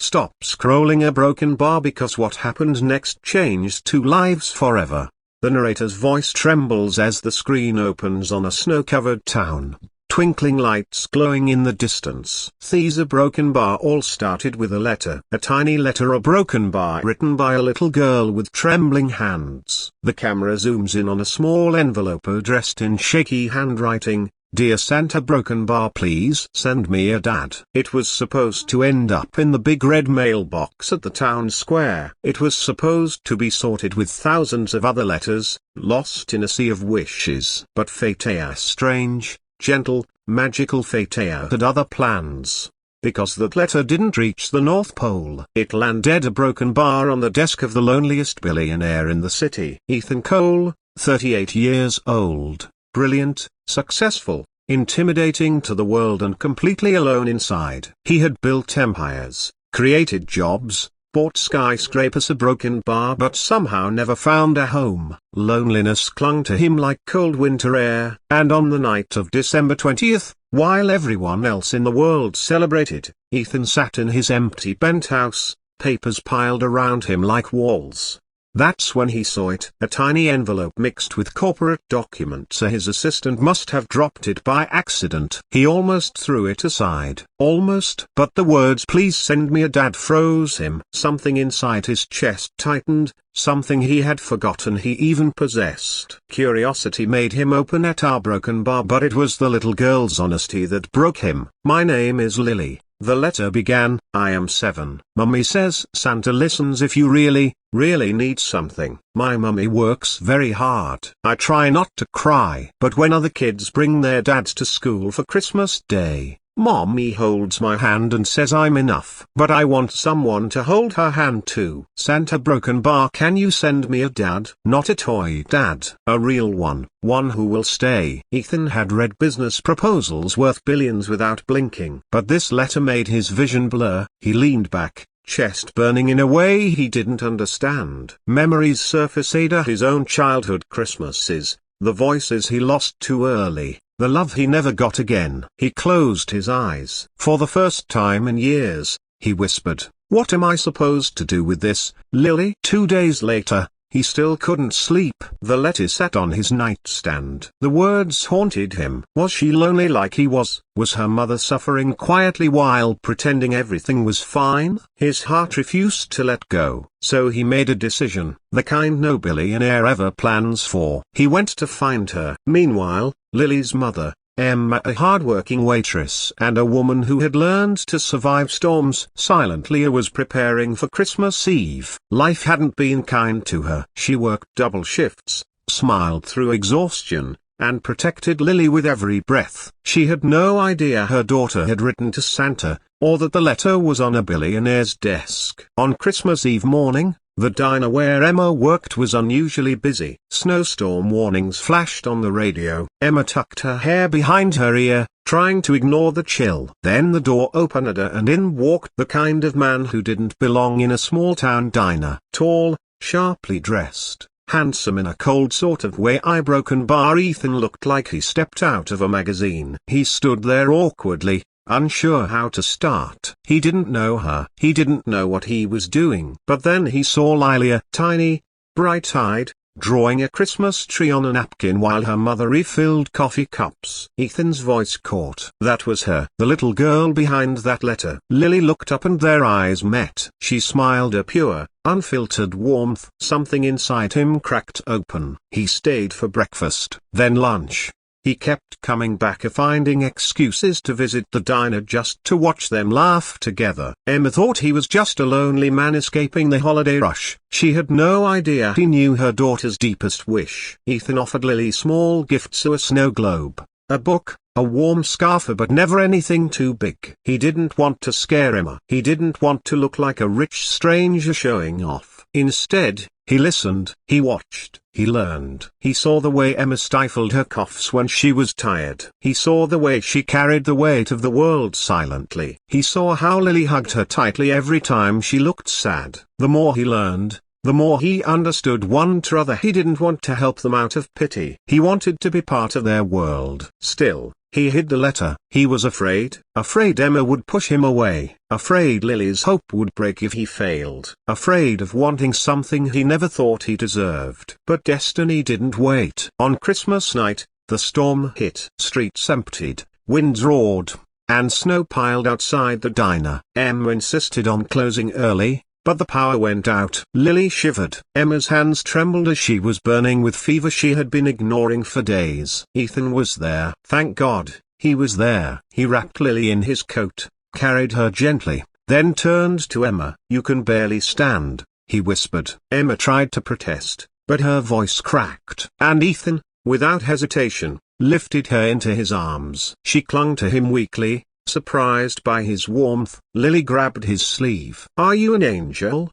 Stop scrolling a broken bar because what happened next changed two lives forever. The narrator's voice trembles as the screen opens on a snow-covered town. Twinkling lights glowing in the distance. These a broken bar all started with a letter. A tiny letter, a broken bar written by a little girl with trembling hands. The camera zooms in on a small envelope addressed in shaky handwriting. Dear Santa, broken bar, please send me a dad. It was supposed to end up in the big red mailbox at the town square. It was supposed to be sorted with thousands of other letters, lost in a sea of wishes. But Fatea, strange, gentle, magical Fatea had other plans. Because that letter didn't reach the North Pole. It landed a broken bar on the desk of the loneliest billionaire in the city. Ethan Cole, 38 years old. Brilliant, successful, intimidating to the world and completely alone inside. He had built empires, created jobs, bought skyscrapers, a broken bar, but somehow never found a home. Loneliness clung to him like cold winter air. And on the night of December 20th, while everyone else in the world celebrated, Ethan sat in his empty penthouse, papers piled around him like walls. That's when he saw it. A tiny envelope mixed with corporate documents. His assistant must have dropped it by accident. He almost threw it aside. Almost. But the words "please send me a dad" froze him. Something inside his chest tightened, something he had forgotten he even possessed. Curiosity made him open at our broken bar, but it was the little girl's honesty that broke him. My name is Lily. The letter began, I am 7. Mummy says Santa listens if you really, really need something. My mummy works very hard. I try not to cry. But when other kids bring their dads to school for Christmas Day, Mommy holds my hand and says I'm enough. But I want someone to hold her hand too. Santa, broken bar, can you send me a dad? Not a toy dad. A real one. One who will stay. Ethan had read business proposals worth billions without blinking. But this letter made his vision blur. He leaned back, chest burning in a way he didn't understand. Memories surface, his own childhood Christmases, the voices he lost too early. The love he never got again. He closed his eyes. For the first time in years, he whispered, what am I supposed to do with this, Lily? 2 days later, he still couldn't sleep. The letter sat on his nightstand. The words haunted him. Was she lonely like he was? Was her mother suffering quietly while pretending everything was fine? His heart refused to let go. So he made a decision, the kind no billionaire ever plans for. He went to find her. Meanwhile, Lily's mother, Emma, a hard-working waitress and a woman who had learned to survive storms, silently was preparing for Christmas Eve. Life hadn't been kind to her. She worked double shifts, smiled through exhaustion, and protected Lily with every breath. She had no idea her daughter had written to Santa, or that the letter was on a billionaire's desk. On Christmas Eve morning, the diner where Emma worked was unusually busy. Snowstorm warnings flashed on the radio. Emma tucked her hair behind her ear, trying to ignore the chill. Then the door opened and in walked the kind of man who didn't belong in a small-town diner. Tall, sharply dressed, handsome in a cold sort of way. Broken bar, Ethan looked like he stepped out of a magazine. He stood there awkwardly, unsure how to start. He didn't know her. He didn't know what he was doing. But then he saw Lilia, tiny, bright-eyed, drawing a Christmas tree on a napkin while her mother refilled coffee cups. Ethan's voice caught. That was her. The little girl behind that letter. Lily looked up and their eyes met. She smiled, a pure, unfiltered warmth. Something inside him cracked open. He stayed for breakfast, then lunch. He kept coming back, finding excuses to visit the diner just to watch them laugh together. Emma thought he was just a lonely man escaping the holiday rush. She had no idea he knew her daughter's deepest wish. Ethan offered Lily small gifts, a snow globe, a book, a warm scarf, but never anything too big. He didn't want to scare Emma. He didn't want to look like a rich stranger showing off. Instead, he listened, he watched, he learned. He saw the way Emma stifled her coughs when she was tired. He saw the way she carried the weight of the world silently. He saw how Lily hugged her tightly every time she looked sad. The more he learned, The more he understood one other, he didn't want to help them out of pity. He wanted to be part of their world. Still, he hid the letter. He was afraid Emma would push him away, afraid Lily's hope would break if he failed, afraid of wanting something he never thought he deserved. But destiny didn't wait. On Christmas night, the storm hit. Streets emptied, winds roared, and snow piled outside the diner. Emma insisted on closing early, but the power went out. Lily shivered. Emma's hands trembled as she was burning with fever she had been ignoring for days. Ethan was there. Thank God, he was there. He wrapped Lily in his coat, carried her gently, then turned to Emma. "You can barely stand," he whispered. Emma tried to protest, but her voice cracked. And Ethan, without hesitation, lifted her into his arms. She clung to him weakly, surprised by his warmth. Lily grabbed his sleeve. "Are you an angel?"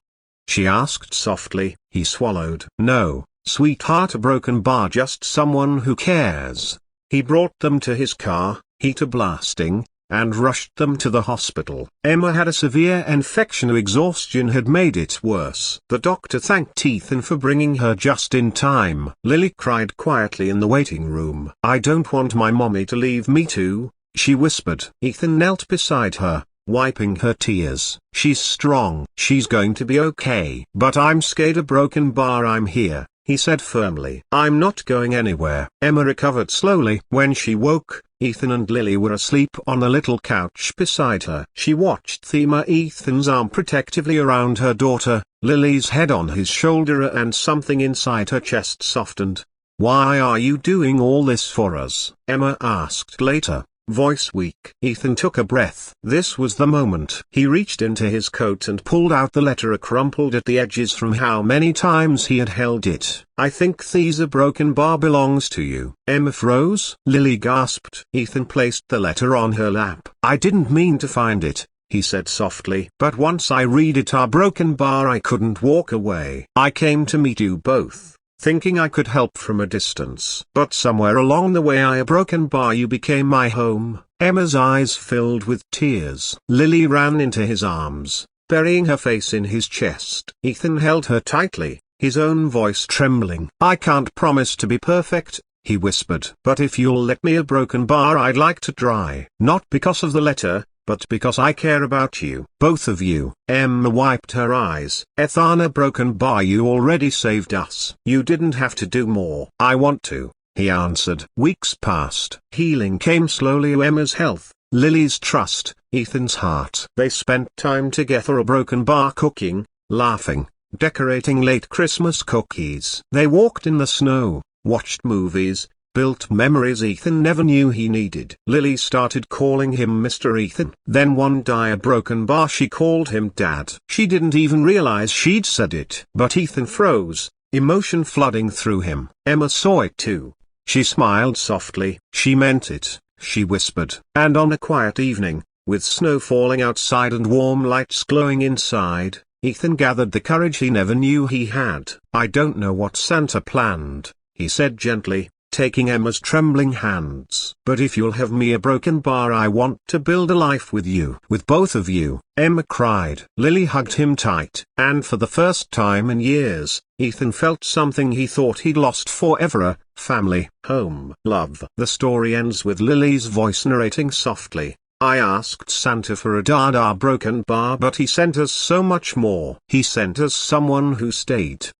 she asked softly. He swallowed. "No, sweetheart, a broken bar, just someone who cares." He brought them to his car, heater blasting, and rushed them to the hospital. Emma had a severe infection. Exhaustion had made it worse. The doctor thanked Ethan for bringing her just in time. Lily cried quietly in the waiting room. "I don't want my mommy to leave me too," she whispered. Ethan knelt beside her, wiping her tears. "She's strong. She's going to be okay." "But I'm scared, a broken bar. I'm here," he said firmly. "I'm not going anywhere." Emma recovered slowly. When she woke, Ethan and Lily were asleep on a little couch beside her. She watched Ethan's arm protectively around her daughter, Lily's head on his shoulder, and something inside her chest softened. "Why are you doing all this for us?" Emma asked later, voice weak. Ethan took a breath. This was the moment. He reached into his coat and pulled out the letter, crumpled at the edges from how many times he had held it. "I think a broken bar belongs to you." Emma froze. Lily gasped. Ethan placed the letter on her lap. "I didn't mean to find it," he said softly. "But once I read it, our broken bar, I couldn't walk away. I came to meet you both, thinking I could help from a distance. But somewhere along the way, a broken bar, you became my home." Emma's eyes filled with tears. Lily ran into his arms, burying her face in his chest. Ethan held her tightly, his own voice trembling. "I can't promise to be perfect," he whispered. "But if you'll let me, a broken bar, I'd like to try. Not because of the letter, but because I care about you. Both of you." Emma wiped her eyes. "Ethana, broken bar, you already saved us. You didn't have to do more." "I want to," he answered. Weeks passed. Healing came slowly. Emma's health, Lily's trust, Ethan's heart. They spent time together, a broken bar, cooking, laughing, decorating late Christmas cookies. They walked in the snow, watched movies, built memories Ethan never knew he needed. Lily started calling him Mr. Ethan. Then one day, a broken bar, she called him Dad. She didn't even realize she'd said it. But Ethan froze, emotion flooding through him. Emma saw it too. She smiled softly. "She meant it," she whispered. And on a quiet evening, with snow falling outside and warm lights glowing inside, Ethan gathered the courage he never knew he had. "I don't know what Santa planned," he said gently, taking Emma's trembling hands. "But if you'll have me, a broken bar, I want to build a life with you. With both of you." Emma cried. Lily hugged him tight. And for the first time in years, Ethan felt something he thought he'd lost forever: family, home, love. The story ends with Lily's voice narrating softly. "I asked Santa for a Dada broken bar, but he sent us so much more. He sent us someone who stayed,